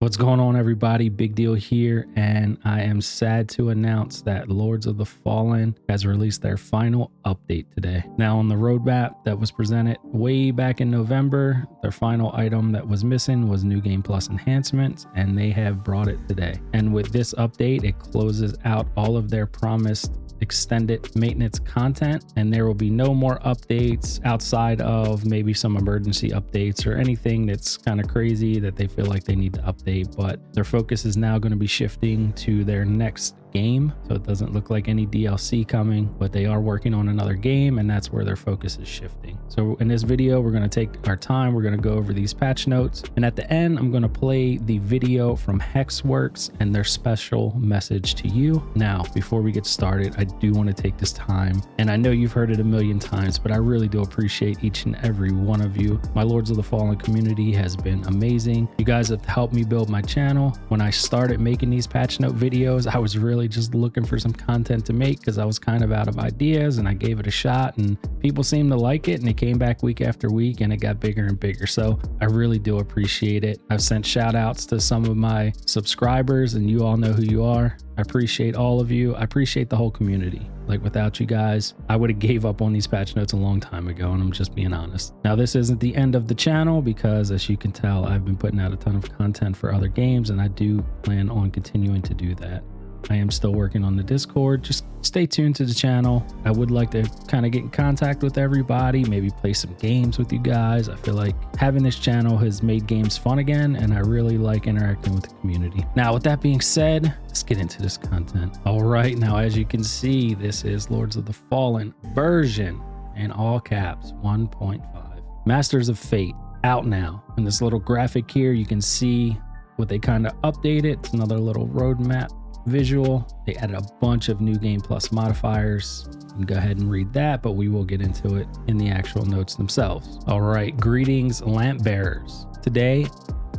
What's going on, everybody? Big deal here, and I am sad to announce that Lords of the Fallen has released their final update today. Now, on the roadmap that was presented way back in November, their final item that was missing was New Game Plus enhancements, and they have brought it today. And with this update, it closes out all of their promised extended maintenance content, and there will be no more updates outside of maybe some emergency updates or anything that's kind of crazy that they feel like they need to update. But their focus is now going to be shifting to their next game, so it doesn't look like any DLC coming, but they are working on another game, and that's where their focus is shifting. So in this video, we're going to take our time, we're going to go over these patch notes, and at the end I'm going to play the video from Hexworks and their special message to you. Now, before we get started, I do want to take this time, and I know you've heard it a million times, but I really do appreciate each and every one of you. My Lords of the Fallen community has been amazing. You guys have helped me build my channel. When I started making these patch note videos, I was really just looking for some content to make because I was kind of out of ideas, and I gave it a shot and people seemed to like it, and it came back week after week and it got bigger and bigger. So I really do appreciate it. I've sent shout outs to some of my subscribers, and you all know who you are. I appreciate all of you. I appreciate the whole community. Like, without you guys, I would have gave up on these patch notes a long time ago, and I'm just being honest. Now, this isn't the end of the channel because, as you can tell, I've been putting out a ton of content for other games, and I do plan on continuing to do that. I am still working on the Discord. Just stay tuned to the channel. I would like to kind of get in contact with everybody, maybe play some games with you guys. I feel like having this channel has made games fun again, and I really like interacting with the community. Now, with that being said, let's get into this content. All right, now as you can see, this is Lords of the Fallen version, in all caps, 1.5. Masters of Fate, out now. In this little graphic here, you can see what they kind of updated. It's another little roadmap visual. They added a bunch of New Game Plus modifiers. You can go ahead and read that, but we will get into it in the actual notes themselves. All right, greetings, lamp bearers. Today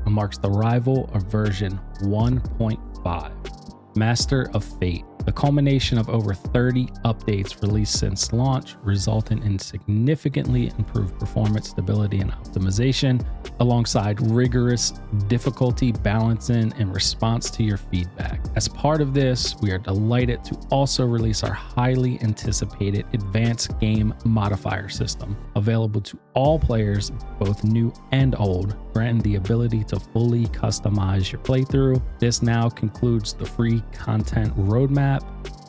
marks the arrival of version 1.5, Master of Fate, the culmination of over 30 updates released since launch, resulting in significantly improved performance, stability, and optimization, alongside rigorous difficulty balancing in response to your feedback. As part of this, we are delighted to also release our highly anticipated advanced game modifier system, available to all players, both new and old, granting the ability to fully customize your playthrough. This now concludes the free content roadmap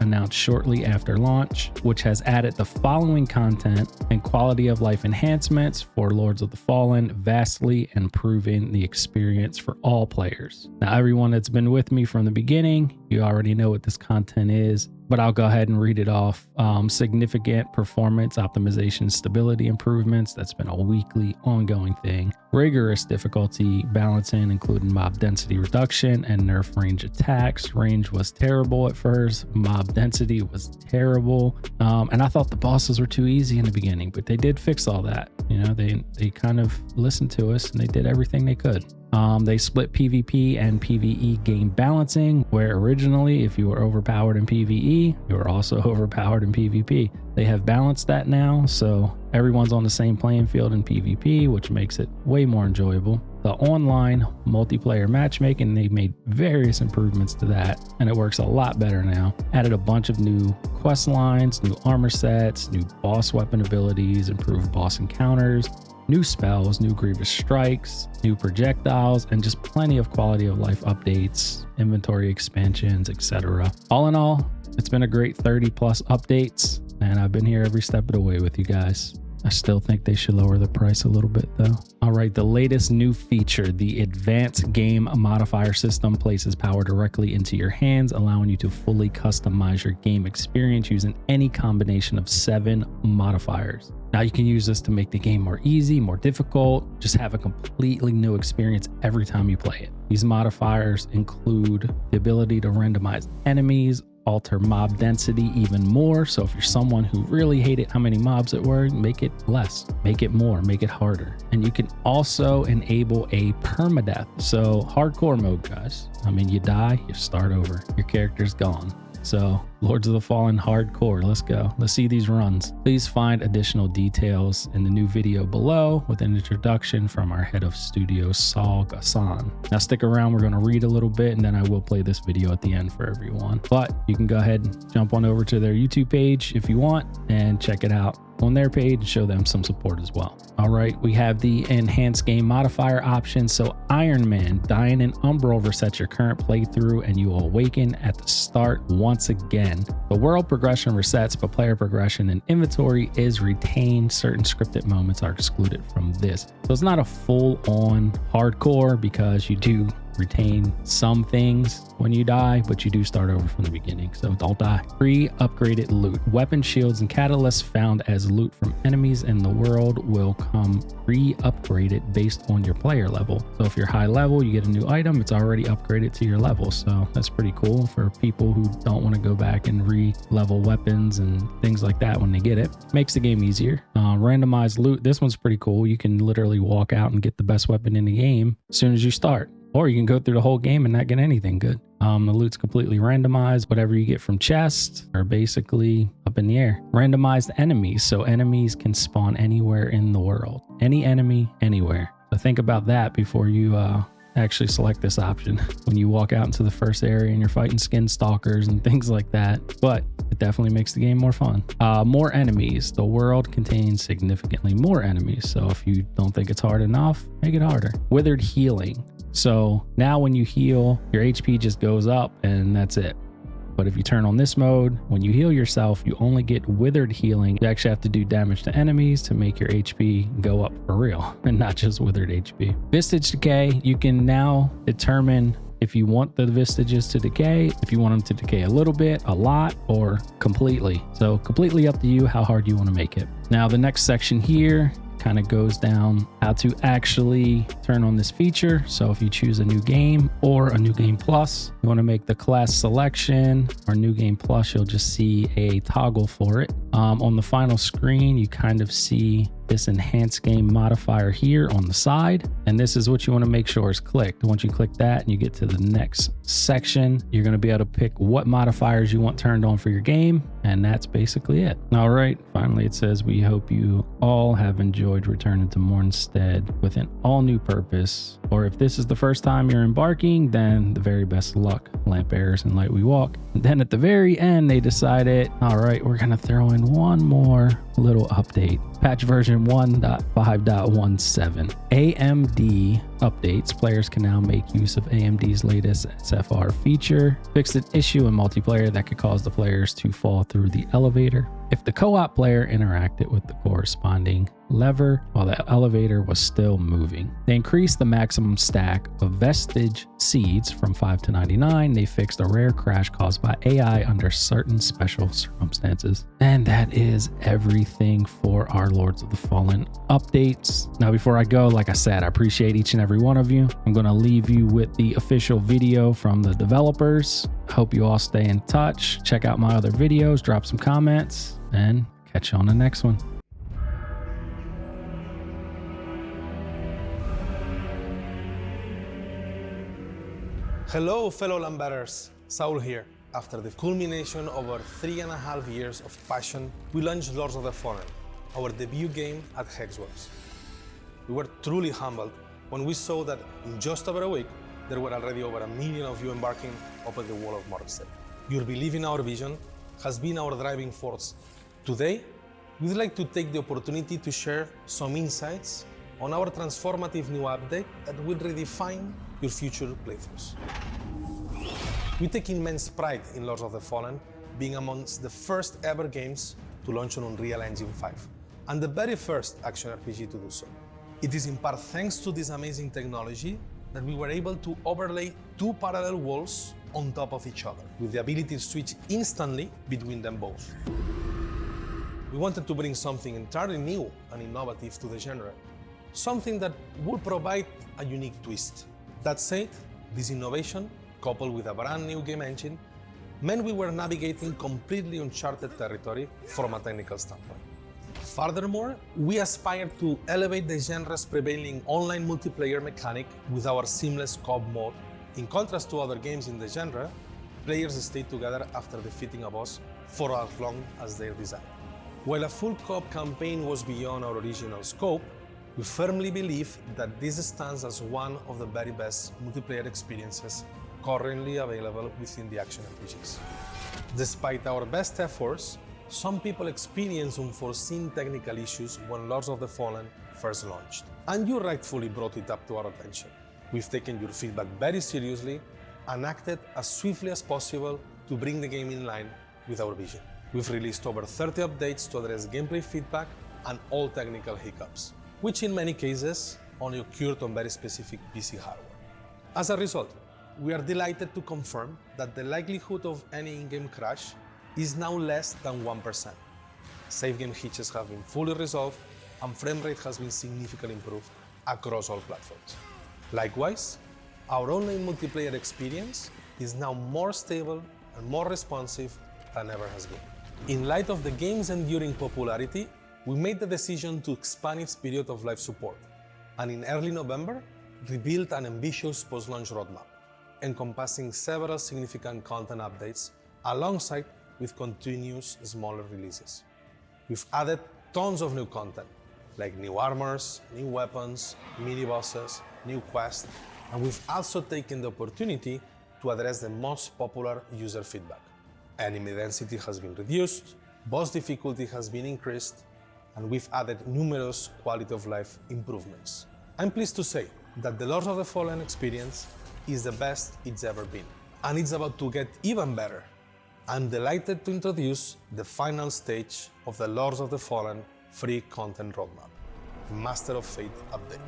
announced shortly after launch, which has added the following content and quality of life enhancements for Lords of the Fallen, vastly improving the experience for all players. Now, everyone that's been with me from the beginning, you already know what this content is, but I'll go ahead and read it off. Significant performance optimization, stability improvements. That's been a weekly ongoing thing. Rigorous difficulty balancing, including mob density reduction and nerf range attacks. Range was terrible at first. Mob density was terrible. And I thought the bosses were too easy in the beginning, but they did fix all that. You know, they kind of listened to us and they did everything they could. They split PvP and PvE game balancing, where originally if you were overpowered in PvE, you were also overpowered in PvP. They have balanced that now, so everyone's on the same playing field in PvP, which makes it way more enjoyable. The online multiplayer matchmaking, they made various improvements to that, and it works a lot better now. Added a bunch of new quest lines, new armor sets, new boss weapon abilities, improved boss encounters, new spells, new grievous strikes, new projectiles, and just plenty of quality of life updates, inventory expansions, etc. All in all, it's been a great 30 plus updates, and I've been here every step of the way with you guys. I still think they should lower the price a little bit though. All right, the latest new feature, the advanced game modifier system, places power directly into your hands, allowing you to fully customize your game experience using any combination of 7 modifiers. Now you can use this to make the game more easy, more difficult, just have a completely new experience every time you play it. These modifiers include the ability to randomize enemies, alter mob density even more. So if you're someone who really hated how many mobs it were, make it less, make it more, make it harder. And you can also enable a permadeath. So hardcore mode, guys. I mean, you die, you start over, your character's gone. So Lords of the Fallen Hardcore, let's go. Let's see these runs. Please find additional details in the new video below with an introduction from our head of studio, Saul Gassan. Now stick around, we're gonna read a little bit and then I will play this video at the end for everyone. But you can go ahead and jump on over to their YouTube page if you want and check it out on their page and show them some support as well. All right, we have the enhanced game modifier option. So Iron Man, Dying in Umbral resets your current playthrough and you will awaken at the start once again. The world progression resets, but player progression and inventory is retained. Certain scripted moments are excluded from this. So it's not a full-on hardcore because you do retain some things when you die, but you do start over from the beginning, so don't die. Pre-upgraded loot. Weapon, shields, and catalysts found as loot from enemies in the world will come pre-upgraded based on your player level. So if you're high level, you get a new item, it's already upgraded to your level. So that's pretty cool for people who don't want to go back and re-level weapons and things like that when they get it. Makes the game easier. Randomized loot. This one's pretty cool. You can literally walk out and get the best weapon in the game as soon as you start. Or you can go through the whole game and not get anything good. The loot's completely randomized. Whatever you get from chests are basically up in the air. Randomized enemies. So enemies can spawn anywhere in the world. Any enemy, anywhere. So think about that before you actually select this option. When you walk out into the first area and you're fighting skin stalkers and things like that. But it definitely makes the game more fun. More enemies. The world contains significantly more enemies. So if you don't think it's hard enough, make it harder. Withered healing. So now when you heal, your HP just goes up and that's it. But if you turn on this mode, when you heal yourself, you only get withered healing. You actually have to do damage to enemies to make your HP go up for real and not just withered HP. Vistage decay, you can now determine if you want the vestiges to decay, if you want them to decay a little bit, a lot, or completely. So completely up to you how hard you want to make it. Now the next section here kind of goes down how to actually turn on this feature. So if you choose a new game or a new game plus, you want to make the class selection or new game plus, you'll just see a toggle for it. On the final screen, you kind of see this enhanced game modifier here on the side. And this is what you want to make sure is clicked. Once you click that and you get to the next section, you're going to be able to pick what modifiers you want turned on for your game. And that's basically it. All right. Finally, it says, we hope you all have enjoyed returning to Mornstead with an all new purpose. Or if this is the first time you're embarking, then the very best of luck, lamp bearers and light we walk. And then at the very end, they decided, all right, we're going to throw in one more little update. Patch version 1.5.17. AMD updates. Players can now make use of AMD's latest SFR feature. Fixed an issue in multiplayer that could cause the players to fall through the elevator if the co-op player interacted with the corresponding lever while the elevator was still moving. They increased the maximum stack of vestige seeds from 5 to 99. They fixed a rare crash caused by AI under certain special circumstances. And that is everything for our Lords of the Fallen updates. Now, before I go, like I said, I appreciate each and every one of you. I'm going to leave you with the official video from the developers. Hope you all stay in touch. Check out my other videos, drop some comments, and catch you on the next one. Hello, fellow Lambetters. Saul here. After the culmination of our 3.5 years of passion, we launched Lords of the Fallen, our debut game at Hexworks. We were truly humbled when we saw that in just over a week, there were already over 1 million of you embarking upon the wall of Mornstead. Your belief in our vision has been our driving force. Today, we'd like to take the opportunity to share some insights on our transformative new update that will redefine your future playthroughs. We take immense pride in Lords of the Fallen being amongst the first ever games to launch on Unreal Engine 5, and the very first action RPG to do so. It is in part thanks to this amazing technology that we were able to overlay 2 parallel walls on top of each other, with the ability to switch instantly between them both. We wanted to bring something entirely new and innovative to the genre, something that would provide a unique twist. That said, this innovation, coupled with a brand new game engine, meant we were navigating completely uncharted territory from a technical standpoint. Furthermore, we aspire to elevate the genre's prevailing online multiplayer mechanic with our seamless co-op mode. In contrast to other games in the genre, players stay together after defeating a boss for as long as they desire. While a full co-op campaign was beyond our original scope, we firmly believe that this stands as one of the very best multiplayer experiences currently available within the action RPGs. Despite our best efforts, some people experienced unforeseen technical issues when Lords of the Fallen first launched, and you rightfully brought it up to our attention. We've taken your feedback very seriously and acted as swiftly as possible to bring the game in line with our vision. We've released over 30 updates to address gameplay feedback and all technical hiccups, which in many cases only occurred on very specific PC hardware. As a result, we are delighted to confirm that the likelihood of any in-game crash is now less than 1%. Save game hitches have been fully resolved and frame rate has been significantly improved across all platforms. Likewise, our online multiplayer experience is now more stable and more responsive than ever has been. In light of the game's enduring popularity, we made the decision to expand its period of live support, and in early November, revealed an ambitious post-launch roadmap, encompassing several significant content updates alongside with continuous smaller releases. We've added tons of new content, like new armors, new weapons, mini-bosses, new quests, and we've also taken the opportunity to address the most popular user feedback. Enemy density has been reduced, boss difficulty has been increased, and we've added numerous quality of life improvements. I'm pleased to say that the Lords of the Fallen experience is the best it's ever been, and it's about to get even better. I'm delighted to introduce the final stage of the Lords of the Fallen free content roadmap, Master of Fate update.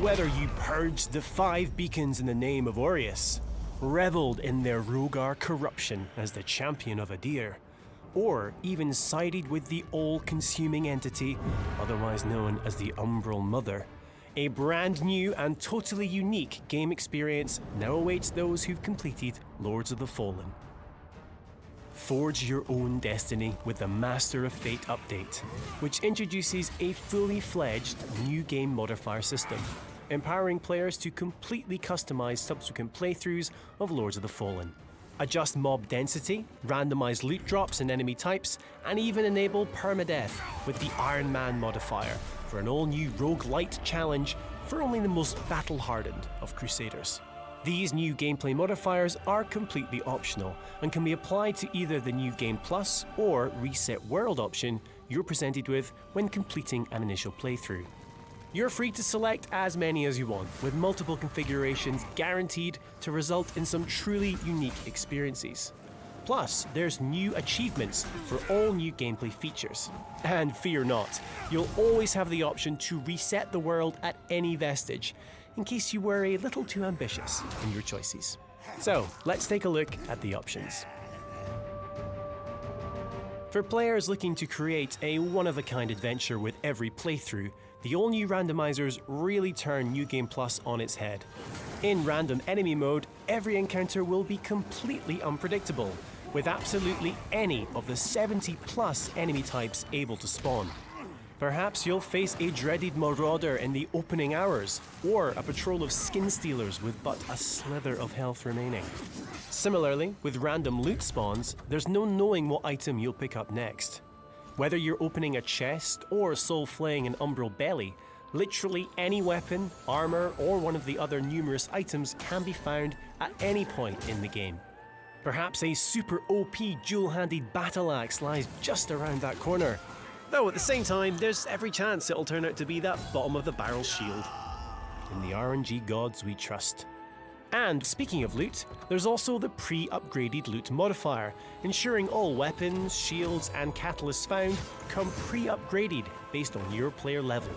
Whether you purged the 5 beacons in the name of Aureus, reveled in their Rogar corruption as the champion of Adir, or even sided with the all-consuming entity, otherwise known as the Umbral Mother, a brand new and totally unique game experience now awaits those who've completed Lords of the Fallen. Forge your own destiny with the Master of Fate update, which introduces a fully fledged new game modifier system, empowering players to completely customize subsequent playthroughs of Lords of the Fallen. Adjust mob density, randomize loot drops and enemy types, and even enable permadeath with the Iron Man modifier for an all-new roguelite challenge for only the most battle-hardened of Crusaders. These new gameplay modifiers are completely optional and can be applied to either the New Game Plus or Reset World option you're presented with when completing an initial playthrough. You're free to select as many as you want, with multiple configurations guaranteed to result in some truly unique experiences. Plus, there's new achievements for all new gameplay features. And fear not, you'll always have the option to reset the world at any vestige, in case you were a little too ambitious in your choices. So, let's take a look at the options. For players looking to create a one-of-a-kind adventure with every playthrough, the all-new randomizers really turn New Game Plus on its head. In random enemy mode, every encounter will be completely unpredictable, with absolutely any of the 70+ enemy types able to spawn. Perhaps you'll face a dreaded marauder in the opening hours, or a patrol of skin stealers with but a slither of health remaining. Similarly, with random loot spawns, there's no knowing what item you'll pick up next. Whether you're opening a chest or soul-flaying an umbral belly, literally any weapon, armor, or one of the other numerous items can be found at any point in the game. Perhaps a super OP dual-handed battle axe lies just around that corner. Though at the same time, there's every chance it'll turn out to be that bottom-of-the-barrel shield. In the RNG gods we trust. And speaking of loot, there's also the pre-upgraded loot modifier, ensuring all weapons, shields, and catalysts found come pre-upgraded based on your player level.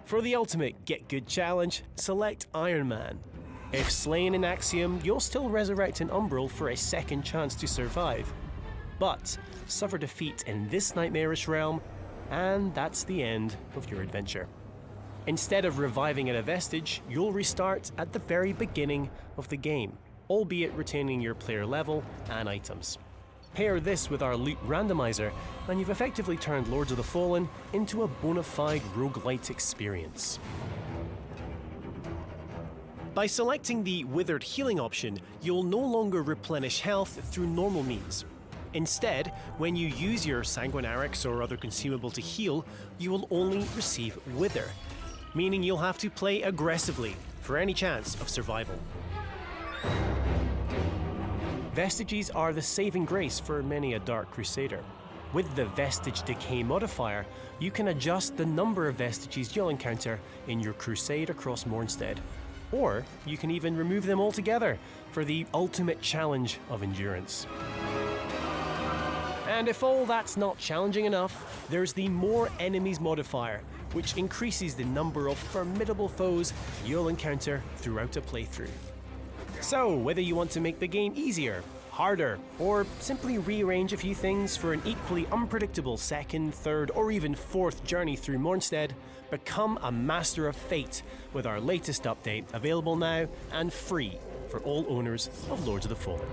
For the ultimate Get Good challenge, select Iron Man. If slain in Axiom, you'll still resurrect an Umbral for a second chance to survive. But suffer defeat in this nightmarish realm, and that's the end of your adventure. Instead of reviving at a vestige, you'll restart at the very beginning of the game, albeit retaining your player level and items. Pair this with our loot randomizer, and you've effectively turned Lords of the Fallen into a bona fide roguelite experience. By selecting the Withered Healing option, you'll no longer replenish health through normal means. Instead, when you use your Sanguinarix or other consumable to heal, you will only receive Wither, meaning you'll have to play aggressively for any chance of survival. Vestiges are the saving grace for many a Dark Crusader. With the Vestige Decay modifier, you can adjust the number of Vestiges you'll encounter in your crusade across Mornstead. Or you can even remove them altogether for the ultimate challenge of endurance. And if all that's not challenging enough, there's the More Enemies modifier, which increases the number of formidable foes you'll encounter throughout a playthrough. So, whether you want to make the game easier, harder, or simply rearrange a few things for an equally unpredictable second, third, or even fourth journey through Mornstead, become a master of fate with our latest update, available now and free for all owners of Lords of the Fallen.